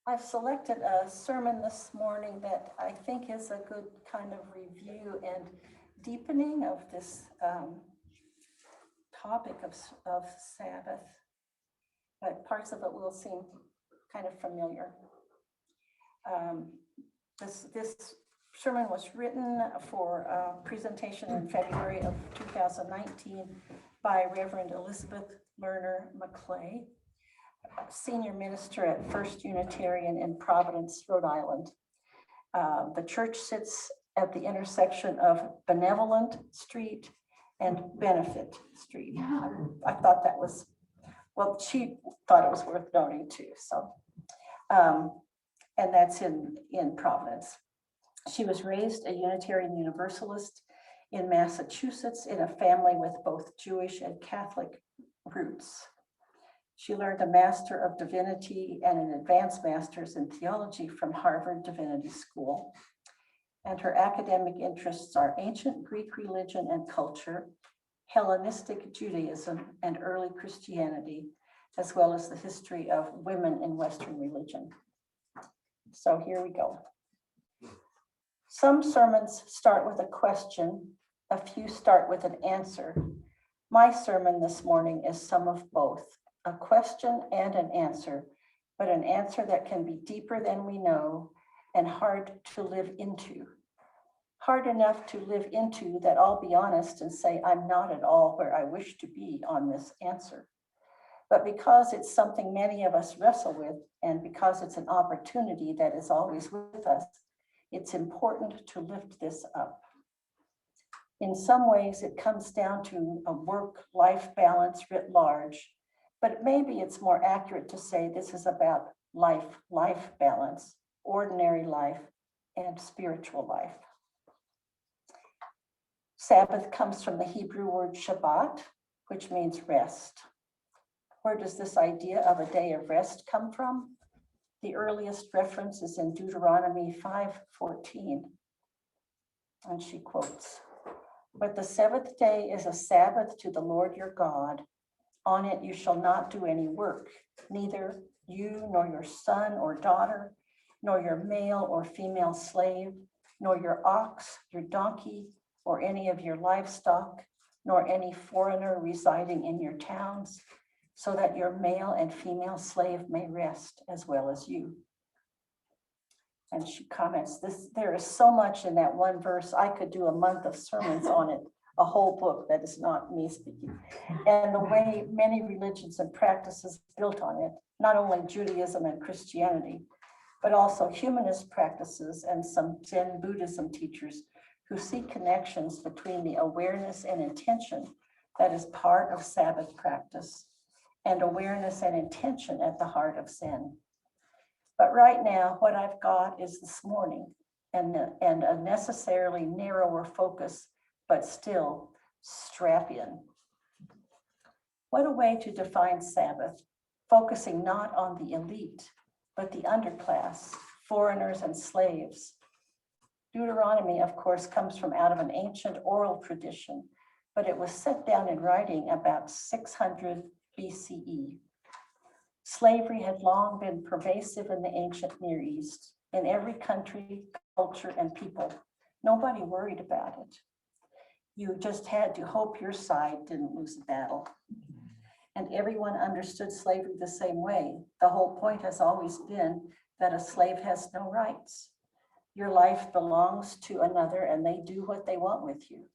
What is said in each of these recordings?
I've selected a sermon this morning that I think is a good kind of review and deepening of this topic of Sabbath, but parts of it will seem kind of familiar. This sermon was written for a presentation in February of 2019 by Reverend Elizabeth Lerner McClay, senior minister at First Unitarian in Providence, Rhode Island. The church sits at the intersection of Benevolent Street and Benefit Street. I thought that was, well, she thought it was worth noting too. So, and that's in Providence. She was raised a Unitarian Universalist in Massachusetts in a family with both Jewish and Catholic roots. She learned a Master of Divinity and an advanced Master's in Theology from Harvard Divinity School. And her academic interests are ancient Greek religion and culture, Hellenistic Judaism, and early Christianity, as well as the history of women in Western religion. So here we go. Some sermons start with a question, a few start with an answer. My sermon this morning is some of both, a question and an answer, but an answer that can be deeper than we know and hard to live into. Hard enough to live into that I'll be honest and say I'm not at all where I wish to be on this answer. But because it's something many of us wrestle with, and because it's an opportunity that is always with us, it's important to lift this up. In some ways, it comes down to a work-life balance writ large, but maybe it's more accurate to say this is about life balance, ordinary life, and spiritual life. Sabbath comes from the Hebrew word Shabbat, which means rest. Where does this idea of a day of rest come from? The earliest reference is in Deuteronomy 5:14. And she quotes, "But the seventh day is a Sabbath to the Lord your God. On it you shall not do any work, neither you nor your son or daughter, nor your male or female slave, nor your ox, your donkey, or any of your livestock, nor any foreigner residing in your towns, so that your male and female slave may rest as well as you." And she comments, there is so much in that one verse, I could do a month of sermons on it, a whole book that is not me speaking. And the way many religions and practices built on it, not only Judaism and Christianity, but also humanist practices and some Zen Buddhism teachers who see connections between the awareness and intention that is part of Sabbath practice and awareness and intention at the heart of Zen. But right now, what I've got is this morning and a necessarily narrower focus, but still strap in. What a way to define Sabbath, focusing not on the elite, but the underclass, foreigners and slaves. Deuteronomy, of course, comes from out of an ancient oral tradition, but it was set down in writing about 600 BCE. Slavery had long been pervasive in the ancient Near East, in every country, culture, and people. Nobody worried about it. You just had to hope your side didn't lose a battle. And everyone understood slavery the same way. The whole point has always been that a slave has no rights. Your life belongs to another and they do what they want with you.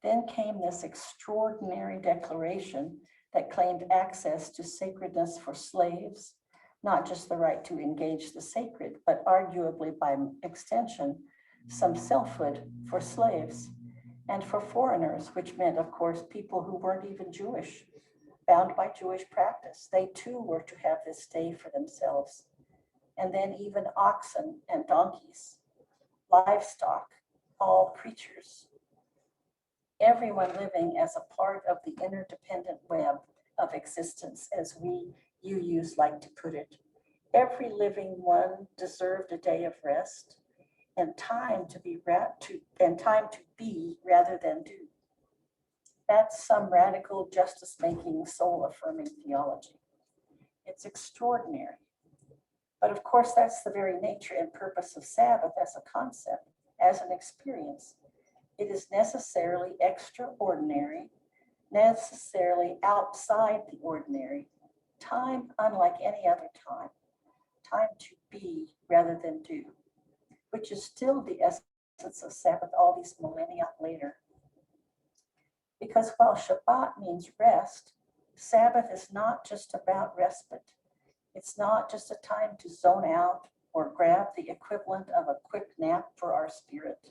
Then came this extraordinary declaration that claimed access to sacredness for slaves, not just the right to engage the sacred, but arguably by extension, some selfhood for slaves and for foreigners, which meant, of course, people who weren't even Jewish, bound by Jewish practice. They too were to have this day for themselves. And then even oxen and donkeys, livestock, all creatures. Everyone living as a part of the interdependent web of existence, as you use like to put it. Every living one deserved a day of rest and time to be rather than do. That's some radical justice-making, soul-affirming theology. It's extraordinary. But of course, that's the very nature and purpose of Sabbath as a concept, as an experience. It is necessarily extraordinary, necessarily outside the ordinary, time unlike any other time, time to be rather than do, which is still the essence of Sabbath all these millennia later. Because while Shabbat means rest, Sabbath is not just about respite. It's not just a time to zone out or grab the equivalent of a quick nap for our spirit.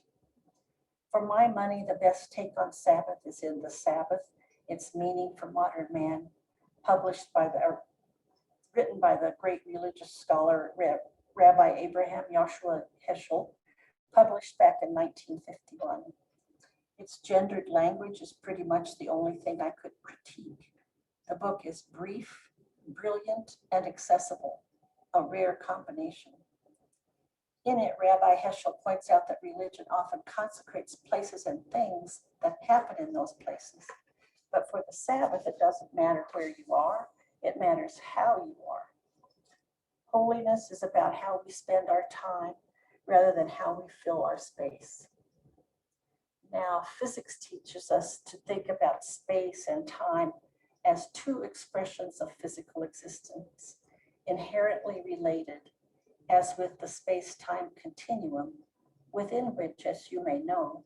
For my money, the best take on Sabbath is in The Sabbath, Its Meaning for Modern Man, written by the great religious scholar Rabbi Abraham Joshua Heschel, published back in 1951. Its gendered language is pretty much the only thing I could critique. The book is brief, brilliant, and accessible, a rare combination. In it, Rabbi Heschel points out that religion often consecrates places and things that happen in those places. But for the Sabbath, it doesn't matter where you are, it matters how you are. Holiness is about how we spend our time rather than how we fill our space. Now, physics teaches us to think about space and time as two expressions of physical existence, inherently related, as with the space-time continuum, within which, as you may know,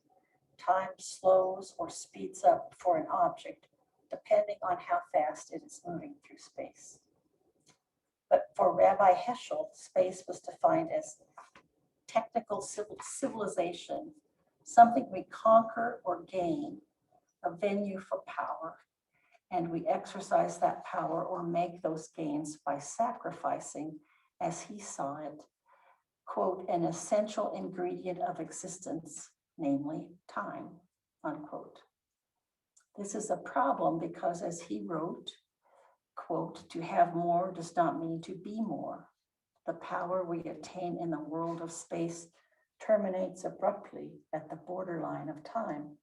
time slows or speeds up for an object, depending on how fast it is moving through space. But for Rabbi Heschel, space was defined as technical civilization, something we conquer or gain, a venue for power, and we exercise that power or make those gains by sacrificing, as he saw it, quote, an essential ingredient of existence, namely time, unquote. This is a problem because, as he wrote, quote, to have more does not mean to be more. The power we attain in the world of space terminates abruptly at the borderline of time,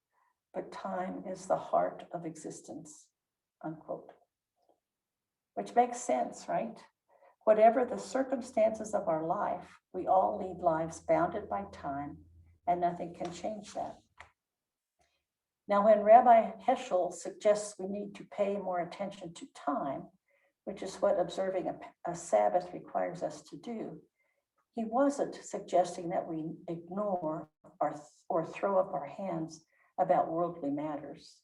but time is the heart of existence, unquote. Which makes sense, right? Whatever the circumstances of our life, we all lead lives bounded by time, and nothing can change that. Now, when Rabbi Heschel suggests we need to pay more attention to time, which is what observing a Sabbath requires us to do, he wasn't suggesting that we ignore or throw up our hands about worldly matters.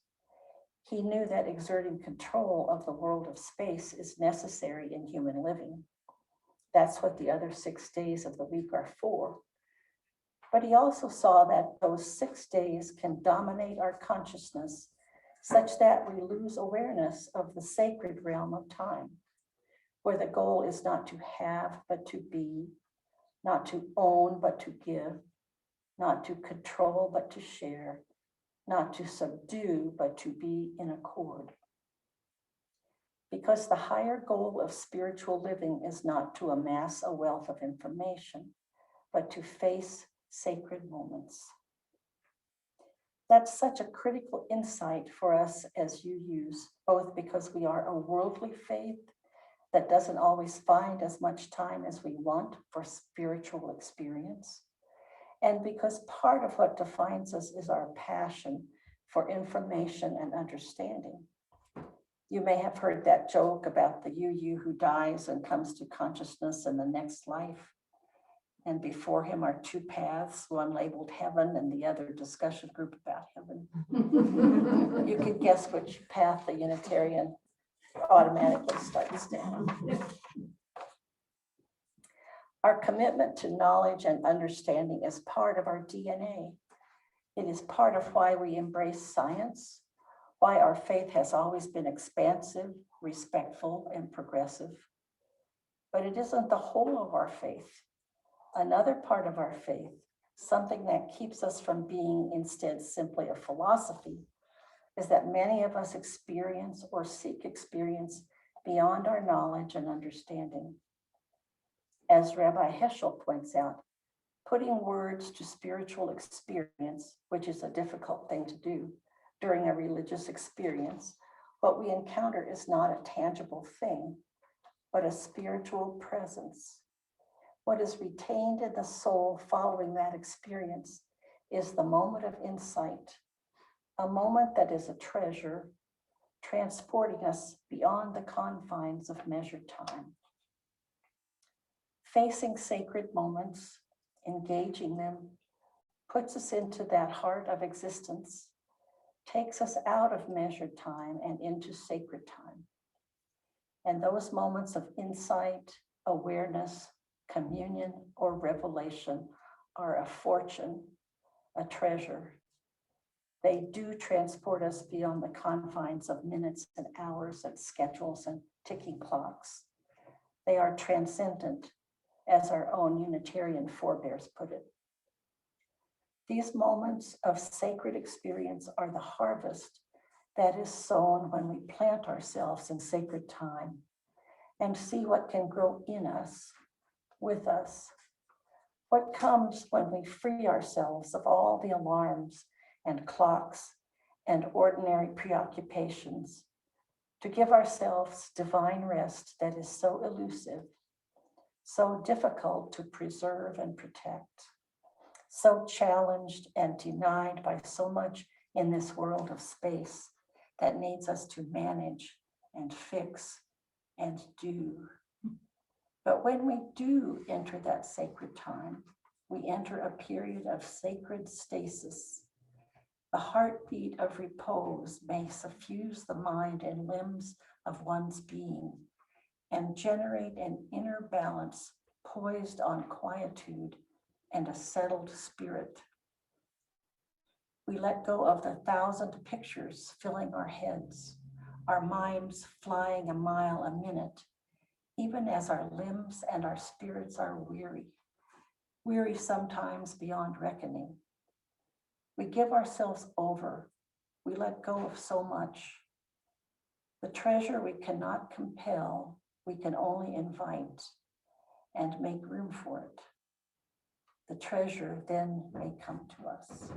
He knew that exerting control of the world of space is necessary in human living. That's what the other 6 days of the week are for. But he also saw that those 6 days can dominate our consciousness such that we lose awareness of the sacred realm of time, where the goal is not to have, but to be, not to own, but to give, not to control, but to share, not to subdue, but to be in accord. Because the higher goal of spiritual living is not to amass a wealth of information, but to face sacred moments. That's such a critical insight for us as UUs, both because we are a worldly faith that doesn't always find as much time as we want for spiritual experience, and because part of what defines us is our passion for information and understanding. You may have heard that joke about the UU who dies and comes to consciousness in the next life. And before him are 2 paths, one labeled heaven and the other discussion group about heaven. You can guess which path the Unitarian automatically starts down. Our commitment to knowledge and understanding is part of our DNA. It is part of why we embrace science, why our faith has always been expansive, respectful, and progressive. But it isn't the whole of our faith. Another part of our faith, something that keeps us from being instead simply a philosophy, is that many of us experience or seek experience beyond our knowledge and understanding. As Rabbi Heschel points out, putting words to spiritual experience, which is a difficult thing to do during a religious experience, what we encounter is not a tangible thing, but a spiritual presence. What is retained in the soul following that experience is the moment of insight, a moment that is a treasure, transporting us beyond the confines of measured time. Facing sacred moments, engaging them, puts us into that heart of existence, takes us out of measured time and into sacred time. And those moments of insight, awareness, communion, or revelation are a fortune, a treasure. They do transport us beyond the confines of minutes and hours and schedules and ticking clocks. They are transcendent, as our own Unitarian forebears put it. These moments of sacred experience are the harvest that is sown when we plant ourselves in sacred time and see what can grow in us, with us. What comes when we free ourselves of all the alarms and clocks and ordinary preoccupations to give ourselves divine rest that is so elusive, so difficult to preserve and protect, so challenged and denied by so much in this world of space that needs us to manage and fix and do. But when we do enter that sacred time, we enter a period of sacred stasis. The heartbeat of repose may suffuse the mind and limbs of one's being and generate an inner balance poised on quietude and a settled spirit. We let go of the 1,000 pictures filling our heads, our minds flying a mile a minute, even as our limbs and our spirits are weary sometimes beyond reckoning. We give ourselves over. We let go of so much. The treasure we cannot compel, we can only invite and make room for it. The treasure then may come to us.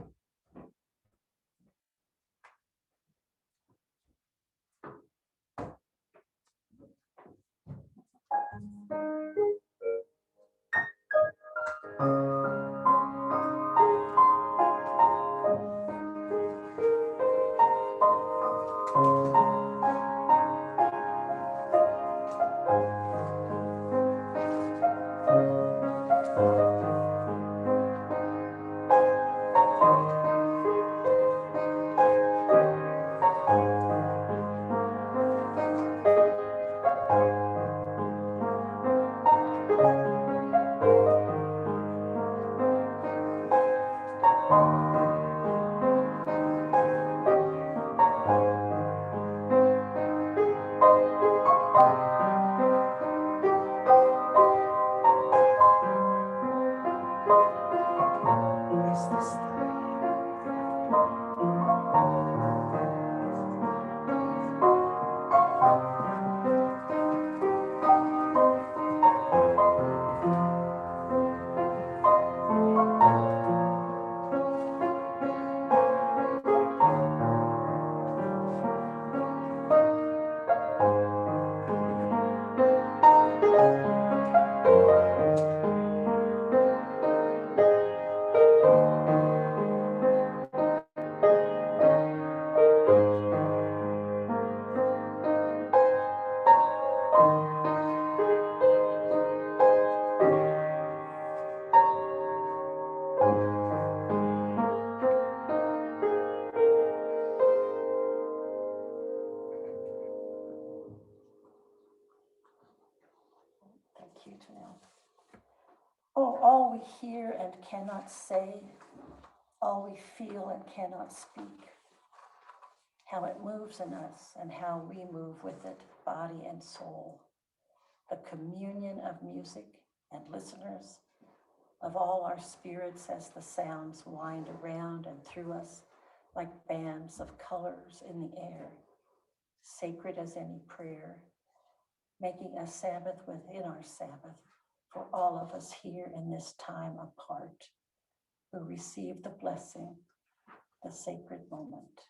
Thank you, Janelle. Oh, all we hear and cannot say, all we feel and cannot speak, how it moves in us and how we move with it, body and soul. The communion of music and listeners, of all our spirits as the sounds wind around and through us like bands of colors in the air, sacred as any prayer, making a Sabbath within our Sabbath for all of us here in this time apart, who receive the blessing, the sacred moment.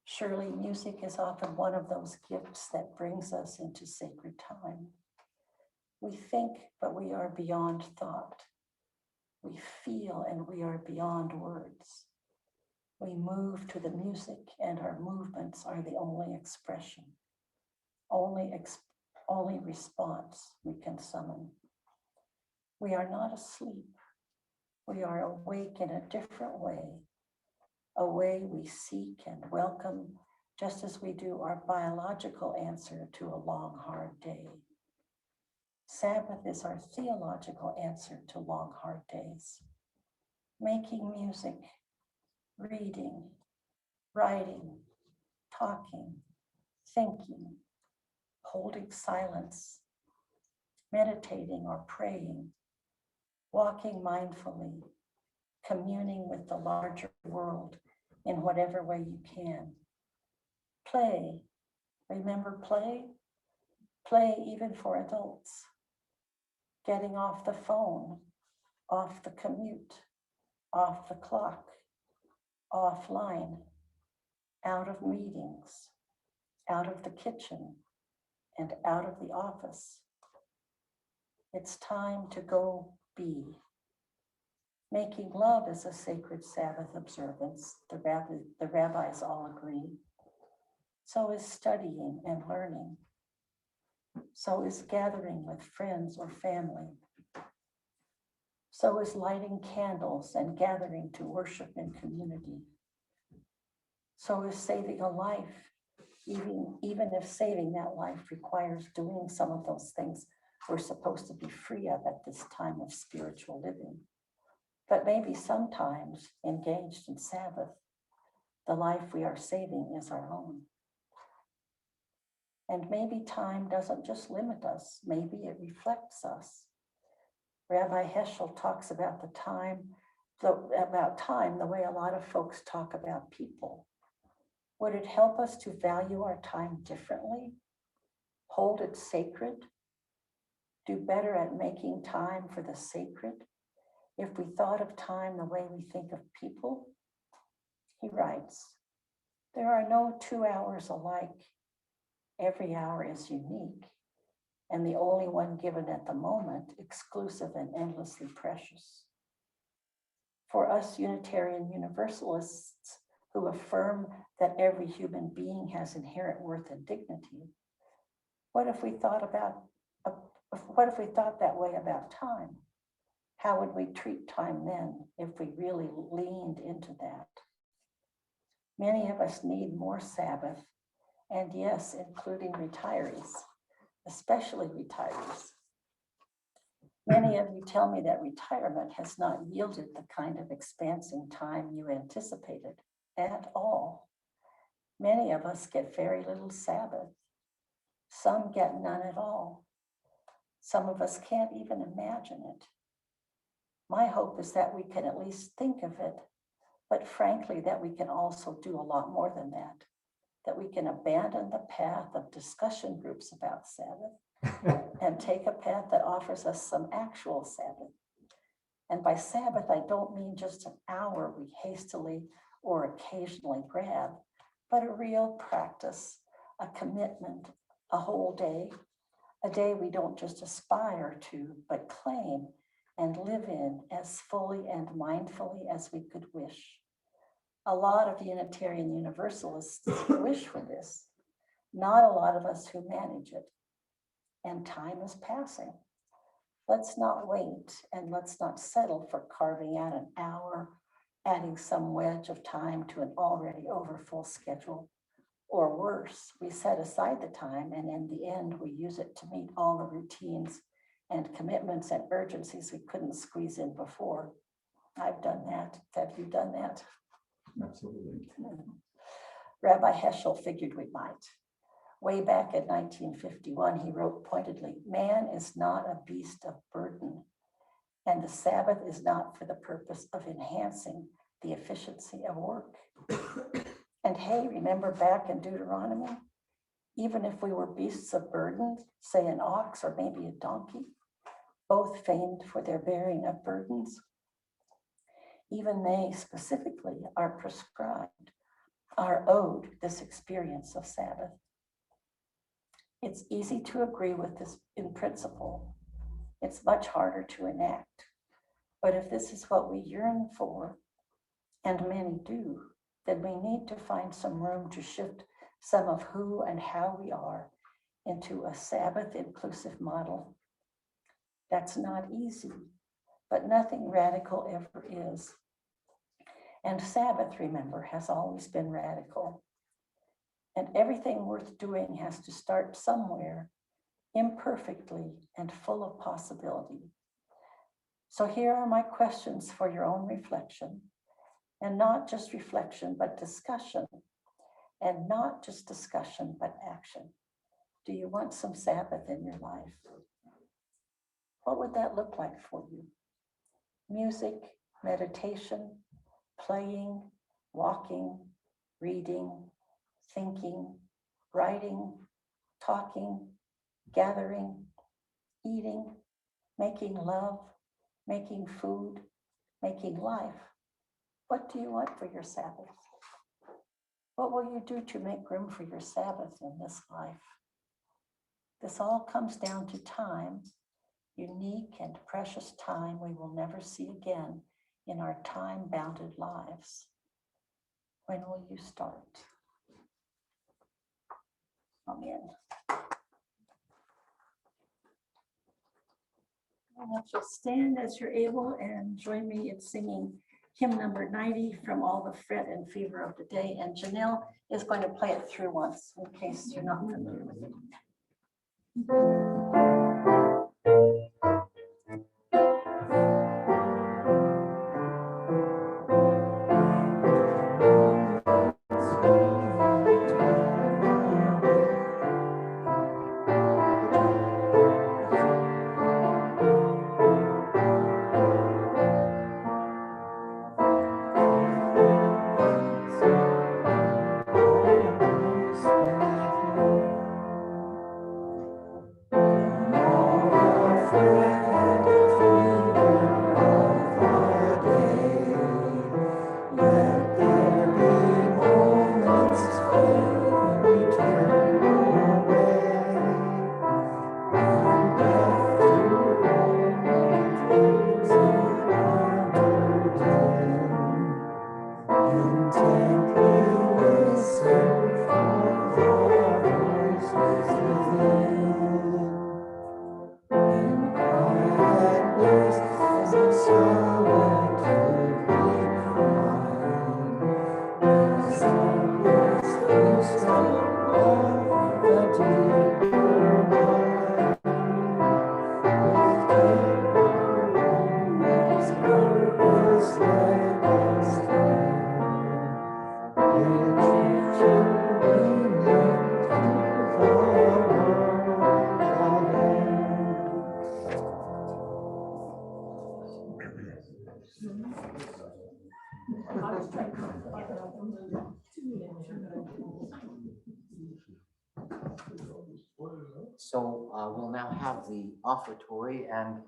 Surely music is often one of those gifts that brings us into sacred time. We think, but we are beyond thought. We feel, and we are beyond words. We move to the music, and our movements are the only expression, only response we can summon. We are not asleep. We are awake in a different way, a way we seek and welcome, just as we do our biological answer to a long, hard day. Sabbath is our theological answer to long, hard days. Making music, reading, writing, talking, thinking, holding silence, meditating or praying, walking mindfully, communing with the larger world in whatever way you can. Play, remember play? Play even for adults. Getting off the phone, off the commute, off the clock, offline, out of meetings, out of the kitchen, and out of the office. It's time to go be. Making love is a sacred Sabbath observance. The rabbis all agree. So is studying and learning. So is gathering with friends or family. So is lighting candles and gathering to worship in community. So is saving a life, even if saving that life requires doing some of those things we're supposed to be free of at this time of spiritual living. But maybe sometimes, engaged in Sabbath, the life we are saving is our own. And maybe time doesn't just limit us, maybe it reflects us. Rabbi Heschel talks about time the way a lot of folks talk about people. Would it help us to value our time differently? Hold it sacred? Do better at making time for the sacred? If we thought of time the way we think of people? He writes, there are no 2 hours alike. Every hour is unique, and the only one given at the moment, exclusive and endlessly precious. For us Unitarian Universalists who affirm that every human being has inherent worth and dignity, what if we thought that way about time? How would we treat time then if we really leaned into that? Many of us need more Sabbath, and yes, including retirees, especially retirees. Many of you tell me that retirement has not yielded the kind of expansing time you anticipated at all. Many of us get very little Sabbath. Some get none at all. Some of us can't even imagine it. My hope is that we can at least think of it, but frankly, that we can also do a lot more than that we can abandon the path of discussion groups about Sabbath and take a path that offers us some actual Sabbath. And by Sabbath, I don't mean just an hour we hastily or occasionally grab, but a real practice, a commitment, a whole day, a day we don't just aspire to, but claim and live in as fully and mindfully as we could wish. A lot of Unitarian Universalists wish for this, not a lot of us who manage it. And time is passing. Let's not wait, and let's not settle for carving out an hour, adding some wedge of time to an already overfull schedule. Or worse, we set aside the time, and in the end, we use it to meet all the routines and commitments and urgencies we couldn't squeeze in before. I've done that. Have you done that? Absolutely. Rabbi Heschel figured we might. Way back in 1951, he wrote pointedly, man is not a beast of burden, and the Sabbath is not for the purpose of enhancing the efficiency of work. And hey, remember back in Deuteronomy, even if we were beasts of burden, say an ox or maybe a donkey, both famed for their bearing of burdens, even they specifically are prescribed, are owed this experience of Sabbath. It's easy to agree with this in principle, it's much harder to enact. But if this is what we yearn for, and many do, then we need to find some room to shift some of who and how we are into a Sabbath inclusive model. That's not easy, but nothing radical ever is. And Sabbath, remember, has always been radical. And everything worth doing has to start somewhere, imperfectly and full of possibility. So here are my questions for your own reflection, and not just reflection, but discussion, and not just discussion, but action. Do you want some Sabbath in your life? What would that look like for you? Music, meditation, playing, walking, reading, thinking, writing, talking, gathering, eating, making love, making food, making life. What do you want for your Sabbath? What will you do to make room for your Sabbath in this life? This all comes down to time, unique and precious time we will never see again in our time-bounded lives. When will you start? Amen. Now just stand as you're able and join me in singing hymn number 90 from All the Fret and Fever of the Day. And Janelle is going to play it through once in case you're not familiar with it. So we'll now have the offertory, and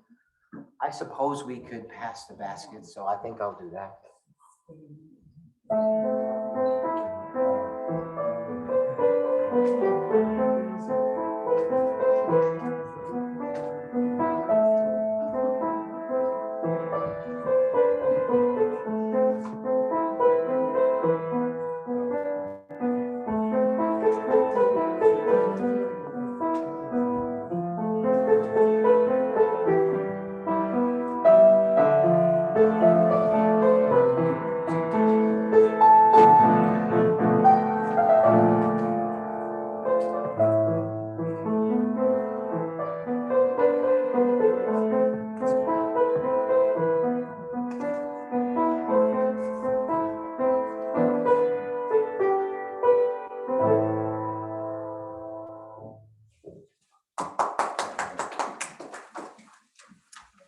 I suppose we could pass the basket, so I think I'll do that.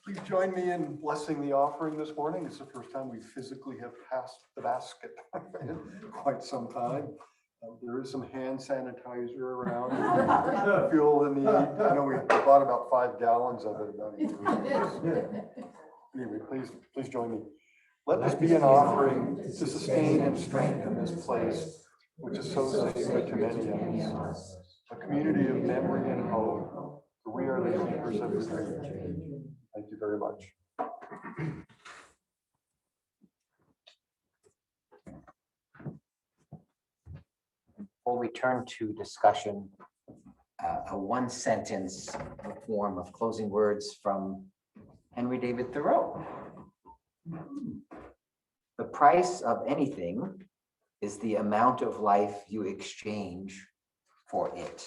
Please join me in blessing the offering this morning. It's the first time we physically have passed the basket in quite some time. There is some hand sanitizer around. If you feel the need. I know we bought about 5 gallons of it about a year ago. Anyway, please join me. Let this be an offering to sustain and strengthen this place, which is so sacred to many of us. A community of memory and hope. For we are the keepers of the dream. very much. Before we turn to discussion, a one sentence form of closing words from Henry David Thoreau. The price of anything is the amount of life you exchange for it.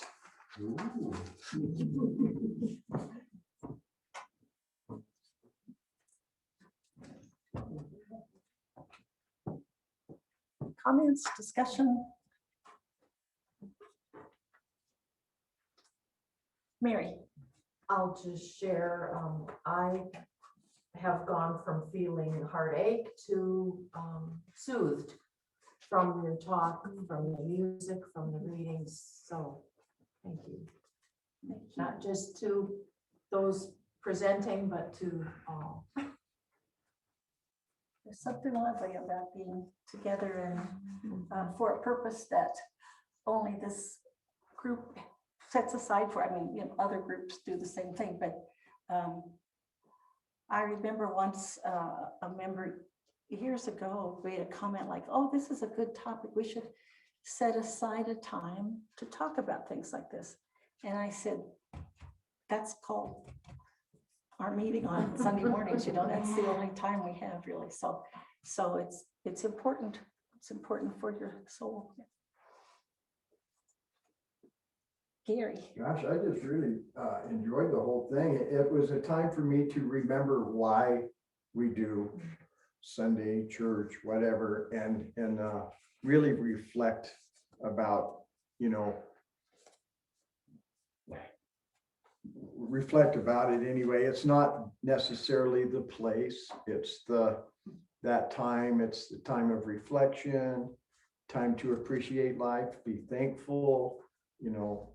Comments, discussion? Mary? I'll just share, I have gone from feeling heartache to soothed from your talk, from the music, from the readings. So thank you. Not just to those presenting, but to all. There's something lovely about being together and for a purpose that only this group sets aside for. I mean, you know, other groups do the same thing, but I remember once a member years ago made a comment like, "Oh, this is a good topic. We should set aside a time to talk about things like this." And I said, "That's called our meeting on Sunday mornings, you know, that's the only time we have really." So it's important. It's important for your soul. Gary. Gosh, I just really enjoyed the whole thing. It was a time for me to remember why we do Sunday church, whatever, and really reflect about, you know, reflect about it anyway. It's not necessarily the place, it's that time, it's the time of reflection, time to appreciate life, be thankful, you know,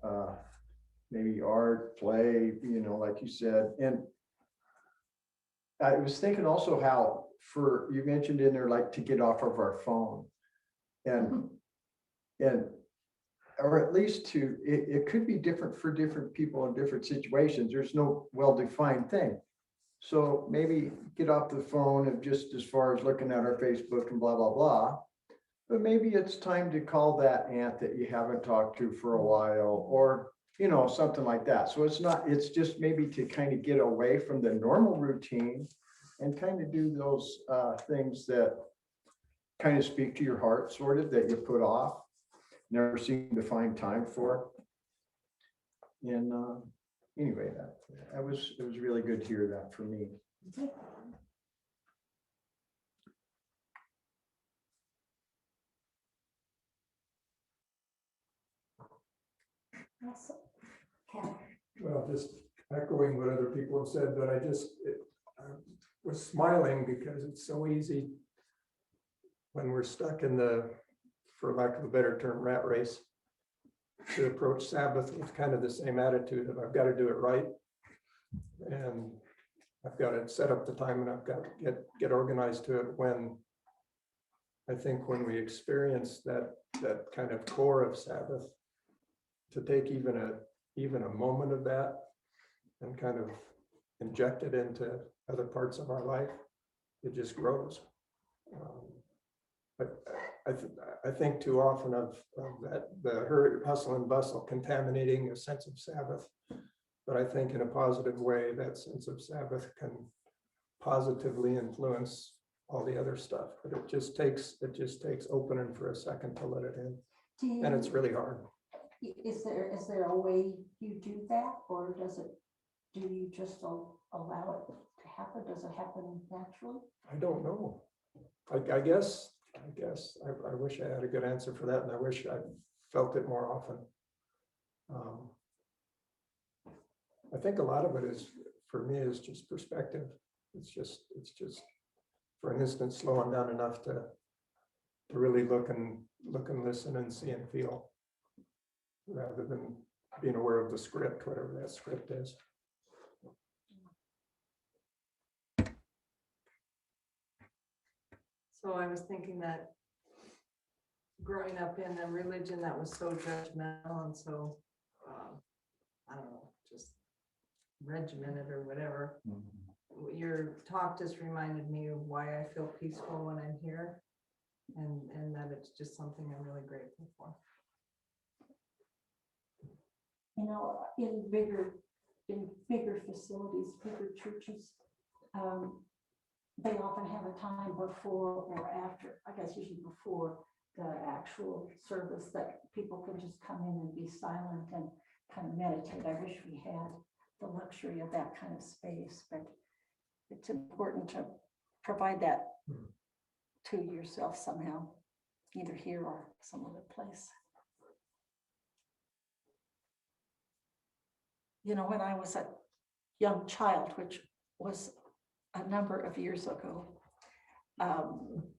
maybe art, play, you know, like you said. And I was thinking also how, for, you mentioned in there, like to get off of our phone and or at least to, it could be different for different people in different situations. There's no well-defined thing. So maybe get off the phone and just as far as looking at our Facebook and blah, blah, blah. But maybe it's time to call that aunt that you haven't talked to for a while, or, you know, something like that. So it's not, it's just maybe to kind of get away from the normal routine and kind of do those things that kind of speak to your heart, sort of, that you put off, never seem to find time for. And anyway, it was really good to hear that for me. Well, just echoing what other people have said, but I was smiling because it's so easy when we're stuck in the, for lack of a better term, rat race, to approach Sabbath with kind of the same attitude of I've got to do it right. And I've got to set up the time and I've got to get organized to it. When I think when we experience that kind of core of Sabbath, to take even a moment of that and kind of inject it into other parts of our life, it just grows. But I think too often of that, the hurry, hustle and bustle contaminating a sense of Sabbath. But I think in a positive way, that sense of Sabbath can positively influence all the other stuff. But it just takes opening for a second to let it in. And it's really hard. Is there a way you do that, or do you just allow it to happen? Does it happen naturally? I don't know. I guess I wish I had a good answer for that, and I wish I felt it more often. I think a lot of it is, for me, is just perspective. It's just for an instant slowing down enough to really look and listen and see and feel, rather than being aware of the script, whatever that script is. So I was thinking that growing up in a religion that was so judgmental and so, I don't know, just regimented or whatever, your talk just reminded me of why I feel peaceful when I'm here. And that it's just something I'm really grateful for. You know, in bigger facilities, bigger churches, they often have a time before or after, I guess usually before the actual service, that people can just come in and be silent and kind of meditate. I wish we had the luxury of that kind of space, but it's important to provide that to yourself somehow, either here or some other place. You know, when I was a young child, which was a number of years ago,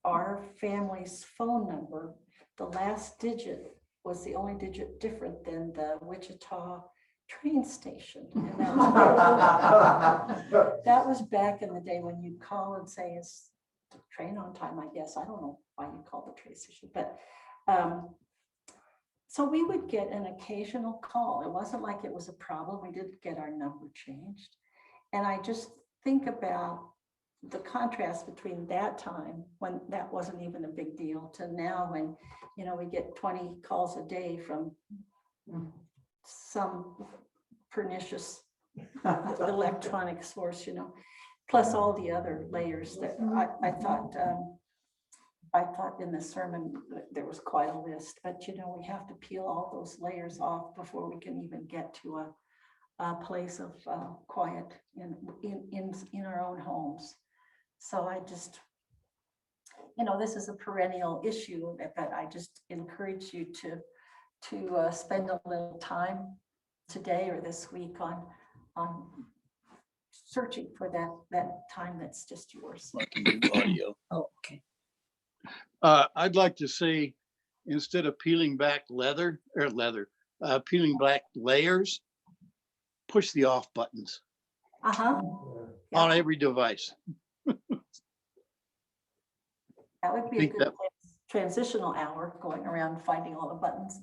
our family's phone number, the last digit was the only digit different than the Wichita train station. And that was back in the day when you'd call and say, is the train on time? I guess, I don't know why you called the train station, but so we would get an occasional call. It wasn't like it was a problem. We didn't get our number changed. And I just think about the contrast between that time when that wasn't even a big deal to now when, you know, we get 20 calls a day from some pernicious electronic source, you know, plus all the other layers that I thought in the sermon there was quite a list, but you know, we have to peel all those layers off before we can even get to a place of quiet in our own homes. So I just, you know, this is a perennial issue, but I just encourage you to spend a little time today or this week on searching for that time that's just yours. Audio. Oh, okay. I'd like to say, instead of peeling back peeling back layers, push the off buttons Uh-huh. on every device. That would be a Think good that- transitional hour, going around finding all the buttons.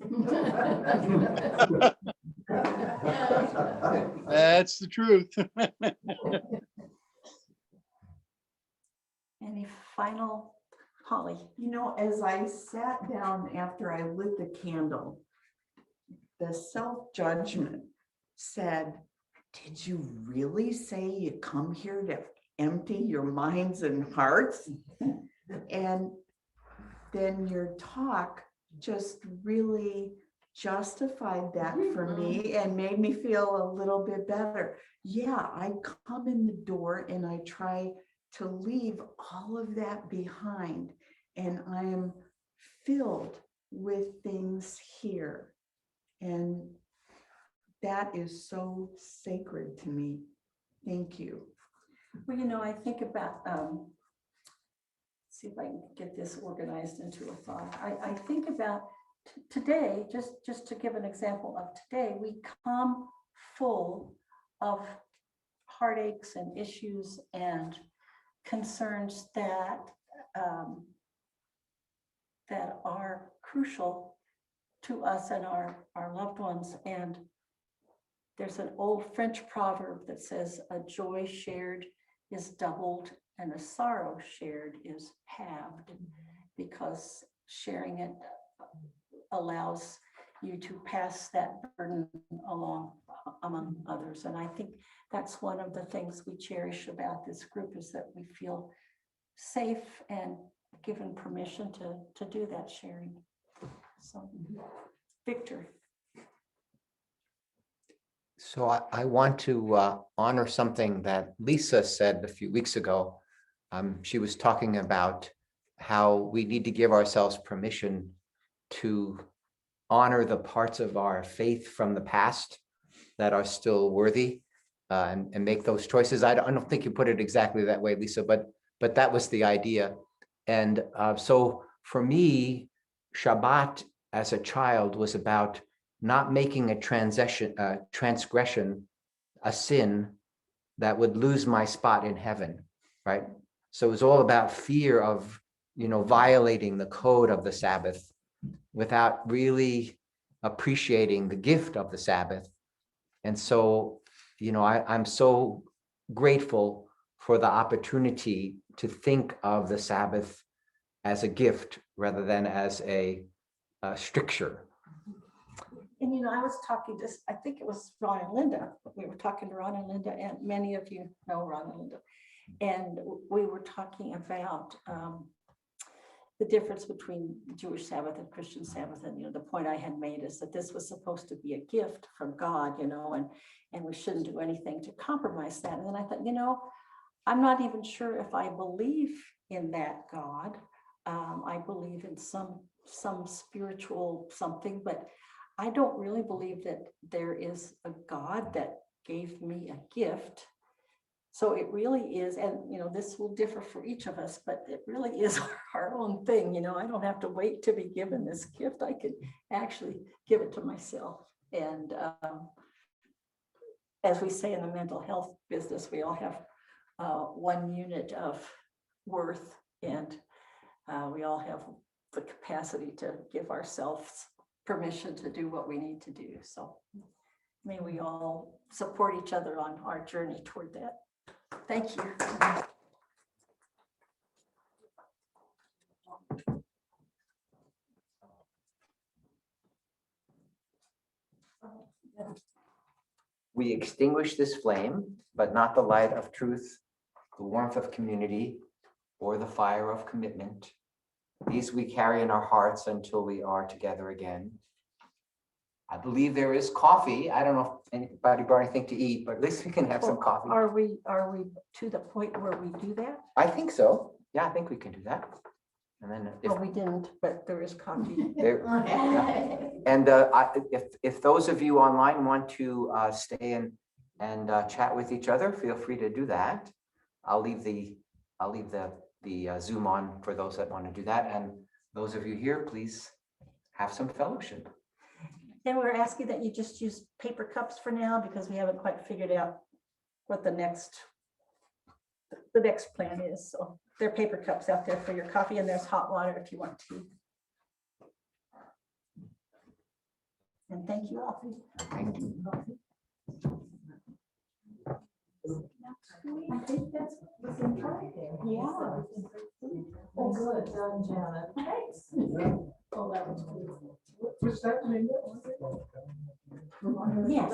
That's the truth. Any final, Holly? You know, as I sat down after I lit the candle, the self-judgment said, did you really say you come here to empty your minds and hearts? And then your talk just really justified that for me and made me feel a little bit better. Yeah, I come in the door and I try to leave all of that behind, and I am filled with things here. And that is so sacred to me. Thank you. Well, you know, I think about, see if I can get this organized into a thought. I think about today, just to give an example of today, we come full of heartaches and issues and concerns that are crucial to us and our loved ones. And there's an old French proverb that says, a joy shared is doubled and a sorrow shared is halved, because sharing it allows you to pass that burden along among others. And I think that's one of the things we cherish about this group, is that we feel safe and given permission to do that sharing. So, Victor. So I want to honor something that Lisa said a few weeks ago. She was talking about how we need to give ourselves permission to honor the parts of our faith from the past that are still worthy, and make those choices. I don't think you put it exactly that way, Lisa, but that was the idea. And so for me, Shabbat as a child was about not making a transgression, a sin that would lose my spot in heaven, right? So it was all about fear of, violating the code of the Sabbath without really appreciating the gift of the Sabbath. And so, I'm so grateful for the opportunity to think of the Sabbath as a gift rather than as a stricture. And you know, I was talking to, I think it was Ron and Linda. We were talking to Ron and Linda, and many of you know Ron and Linda. And we were talking about the difference between Jewish Sabbath and Christian Sabbath. And, you know, the point I had made is that this was supposed to be a gift from God, you know, and we shouldn't do anything to compromise that. And then I thought, you know, I'm not even sure if I believe in that God. I believe in some spiritual something, but I don't really believe that there is a God that gave me a gift. So it really is, and you know, this will differ for each of us, but it really is our own thing. You know, I don't have to wait to be given this gift. I could actually give it to myself. And as we say in the mental health business, we all have 1 unit of worth, and we all have the capacity to give ourselves permission to do what we need to do. So may we all support each other on our journey toward that. Thank you. We extinguish this flame, but not the light of truth, the warmth of community, or the fire of commitment. These we carry in our hearts until we are together again. I believe there is coffee. I don't know if anybody brought anything to eat, but at least we can have some coffee. Are we to the point where we do that? I think so. Yeah, I think we can do that. And then if Well, we didn't, but there is coffee. there, and if those of you online want to stay and chat with each other, feel free to do that. I'll leave the Zoom on for those that want to do that. And those of you here, please have some fellowship. And we're asking that you just use paper cups for now, because we haven't quite figured out what the next plan is. So there are paper cups out there for your coffee, and there's hot water if you want tea. And thank you all. Thank you. I think that's what's in front of there. Yeah. Oh, good, done, Janet. Thanks. Oh, that was cool. What's that name? Yes.